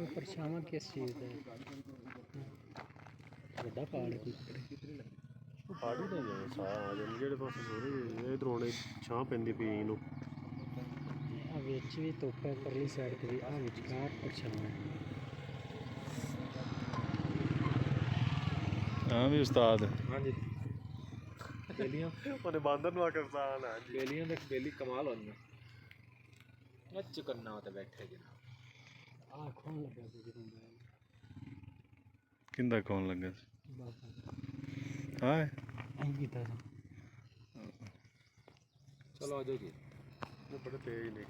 परछावां किस चीज़ का बड़ा पहाड़ कोई ਪਹਾੜੀ ਦਾ ਹੀ ਸਾਹ ਆ ਜਾਂਦੀ ਜਿਹੜੇ ਪਾਸੇ ਸੋਰੇ ਇਧਰੋਂ ਨੇ ਛਾਂ ਪੈਂਦੀ ਪਈ ਇਹਨੂੰ ਵਿੱਚ ਵੀ ਧੁੱਪ ਹੈ ਪਰਲੀ ਸਾਈਡ ਤੇ ਵੀ ਆ ਵਿਚਕਾਰ परछावां हाँ भी उस्ताद हाँ जी बेलियां ਉਹਨੇ ਬਾਂਦਰ ਨੂੰ ਆकर ਉਸਤਾਦ ਹਾਂ ਜੀ बेलियां देख बेली कमाल होनी नच करना होता बैठे जनाब आ खोन लगा सी जदों मैं किंदा कौन लगा बाबा हाँ आई कीता सी चलो आ जाओ जी ਬੜੇ ਤੇਜ਼ ਨੇ